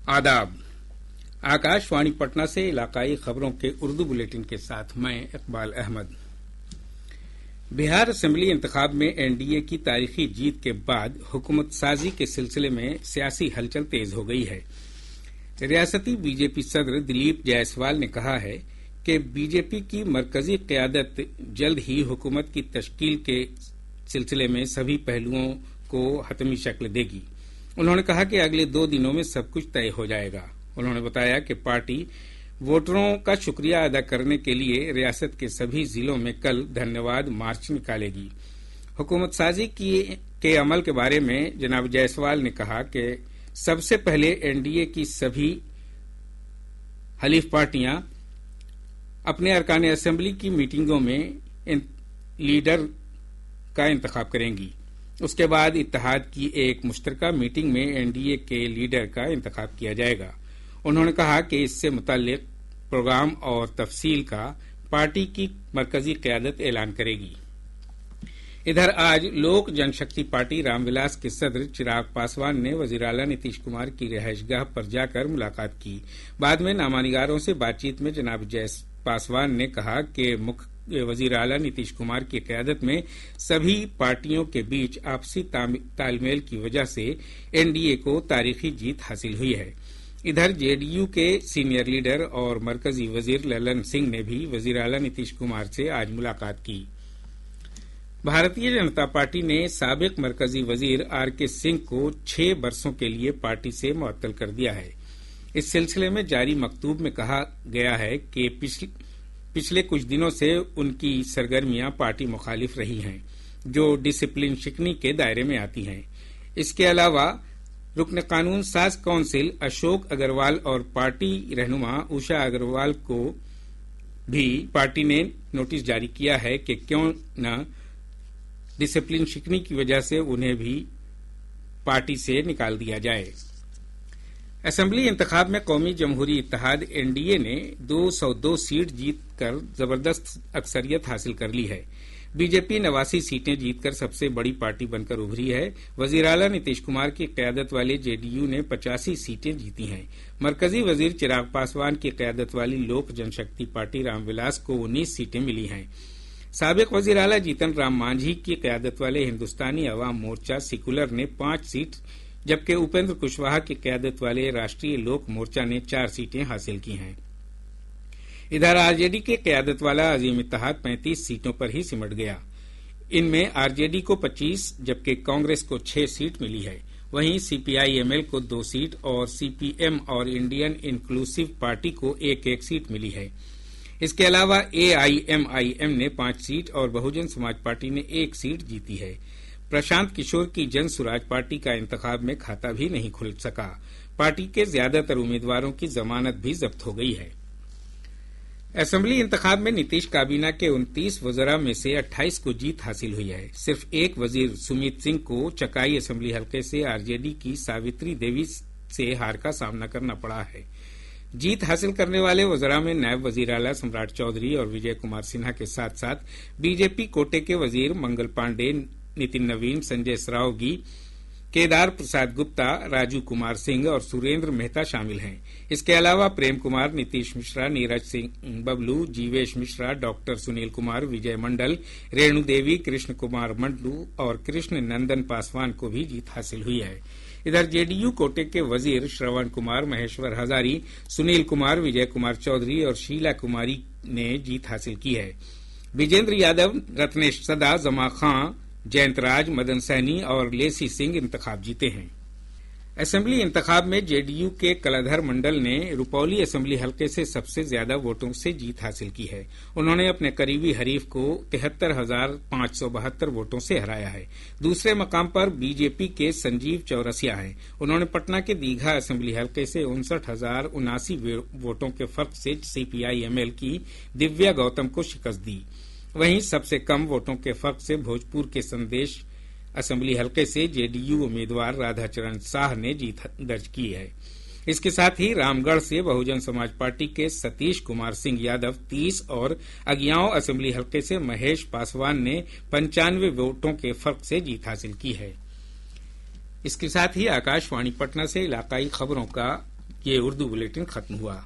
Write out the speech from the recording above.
आदाब। आकाशवाणी पटना से इलाकाई खबरों के उर्दू बुलेटिन के साथ मैं इकबाल अहमद। बिहार असेंबली इंतखाब में एनडीए की तारीखी जीत के बाद हुकूमत साजी के सिलसिले में सियासी हलचल तेज हो गई है। रियासती बीजेपी सदर दिलीप जायसवाल ने कहा है कि बीजेपी की मरकजी क़यादत जल्द ही हुकूमत की तश्कील के सिलसिले में सभी पहलुओं को हतमी शक्ल देगी। उन्होंने कहा कि अगले 2 दिनों में सब कुछ तय हो जाएगा। उन्होंने बताया कि पार्टी वोटरों का शुक्रिया अदा करने के लिए रियासत के सभी जिलों में कल धन्यवाद मार्च निकालेगी। हुकूमत साजी के अमल के बारे में जनाब जायसवाल ने कहा कि सबसे पहले एनडीए की सभी हलीफ पार्टियां अपने अरकान असेंबली की मीटिंगों में लीडर का इंतखाब करेंगी। उसके बाद इत्तेहाद की एक मुश्तरका मीटिंग में एनडीए के लीडर का इंतखाब किया जाएगा। उन्होंने कहा कि इससे मुताल्लिक प्रोग्राम और तफसील का पार्टी की मरकजी क़यादत ऐलान करेगी। इधर आज लोक जनशक्ति पार्टी रामविलास के सदर चिराग पासवान ने वजीर आला नीतीश कुमार की रिहाइशगाह पर जाकर मुलाकात की। बाद में नामानिगारों से बातचीत में जनाब पासवान ने कहा कि वजीर आला नीतीश कुमार की क़यादत में सभी पार्टियों के बीच आपसी तालमेल की वजह से एनडीए को तारीखी जीत हासिल हुई है। इधर जेडीयू के सीनियर लीडर और मरकजी वजीर ललन सिंह ने भी वजीर आला नीतीश कुमार से आज मुलाकात की। भारतीय जनता पार्टी ने साबिक मरकजी वजीर आरके सिंह को 6 बरसों के लिए पार्टी से मुअत्तल कर दिया है। इस सिलसिले में जारी मकतूब में कहा गया है कि पिछले कुछ दिनों से उनकी सरगर्मियां पार्टी मुखालिफ रही हैं, जो डिसिप्लिन शिकनी के दायरे में आती हैं। इसके अलावा रुकन कानून साज काउंसिल अशोक अग्रवाल और पार्टी रहनुमा उषा अग्रवाल को भी पार्टी ने नोटिस जारी किया है कि क्यों न डिसिप्लिन शिकनी की वजह से उन्हें भी पार्टी से निकाल दिया जाए। असेंबली इंतखाब में कौमी जमहूरी इत्तेहाद एनडीए ने 202 सीट जीतकर जबरदस्त अक्सरियत हासिल कर ली है। बीजेपी 89 सीटें जीतकर सबसे बड़ी पार्टी बनकर उभरी है। वजीर आला नीतीश कुमार की क़यादत वाले जेडीयू ने 85 सीटें जीती हैं। मरकजी वजीर चिराग पासवान की क़यादत वाली लोक जनशक्ति पार्टी रामविलास को 19 सीटें मिली हैं। साबिक वजीर आला जीतन राम मांझी की क़यादत वाले हिंदुस्तानी अवाम मोर्चा सेकुलर ने 5 सीट, जबकि उपेंद्र कुशवाहा की क़यादत वाले राष्ट्रीय लोक मोर्चा ने 4 सीटें हासिल की हैं। इधर आरजेडी के क़यादत वाला अजीम इत्तेहाद 35 सीटों पर ही सिमट गया। इनमें आरजेडी को 25 जबकि कांग्रेस को 6 सीट मिली है। वहीं सीपीआईएमएल को 2 सीट और सीपीएम और इंडियन इंक्लूसिव पार्टी को 1-1 सीट मिली है। इसके अलावा एआईएमआईएम ने 5 सीट और बहुजन समाज पार्टी ने 1 सीट जीती है। प्रशांत किशोर की जन सुराज पार्टी का इंतखाब में खाता भी नहीं खुल सका। पार्टी के ज्यादातर उम्मीदवारों की जमानत भी जब्त हो गई है। असेंबली इंतखाब में नीतीश काबीना के 29 वज़रा में से 28 को जीत हासिल हुई है। सिर्फ एक वजीर सुमित सिंह को चकाई असेंबली हलके से आरजेडी की सावित्री देवी से हार का सामना करना पड़ा है। जीत हासिल करने वाले वज़रा में नायब वजीर आला सम्राट चौधरी और विजय कुमार सिन्हा के साथ साथ बीजेपी कोटे के वजीर मंगल पांडे, नितिन नवीन, संजय सरावगी, केदार प्रसाद गुप्ता, राजू कुमार सिंह और सुरेंद्र मेहता शामिल हैं। इसके अलावा प्रेम कुमार, नीतीश मिश्रा, नीरज सिंह बबलू, जीवेश मिश्रा, डॉक्टर सुनील कुमार, विजय मंडल, रेणु देवी, कृष्ण कुमार मंडलू और कृष्ण नंदन पासवान को भी जीत हासिल हुई है। इधर जेडीयू कोटे के वजीर श्रवण कुमार, महेश्वर हजारी, सुनील कुमार, विजय कुमार चौधरी और शीला कुमारी ने जीत हासिल की है। विजेंद्र यादव, रत्नेश सदा, जमा खां, जयंत राज, मदन सैनी और लेसी सिंह इंतखाब जीते हैं। असेंबली इंतखाब में जेडीयू के कलाधर मंडल ने रुपौली असेंबली हलके से सबसे ज्यादा वोटों से जीत हासिल की है। उन्होंने अपने करीबी हरीफ को 73,572 वोटों से हराया है। दूसरे मकाम पर बीजेपी के संजीव चौरसिया हैं। उन्होंने पटना के दीघा असेंबली हलके से 59,079 वोटों के फर्क से सीपीआईएमएल की दिव्या गौतम को शिकस्त दी। वहीं सबसे कम वोटों के फर्क से भोजपुर के संदेश असेंबली हलके से जेडीयू उम्मीदवार राधाचरण शाह ने जीत दर्ज की है। इसके साथ ही रामगढ़ से बहुजन समाज पार्टी के सतीश कुमार सिंह यादव 30 और अगियाओं असेंबली हलके से महेश पासवान ने 95 वोटों के फर्क से जीत हासिल की है। इसके साथ ही आकाशवाणी पटना से इलाकाई खबरों का یہ اردو بلیٹن ختم ہوا۔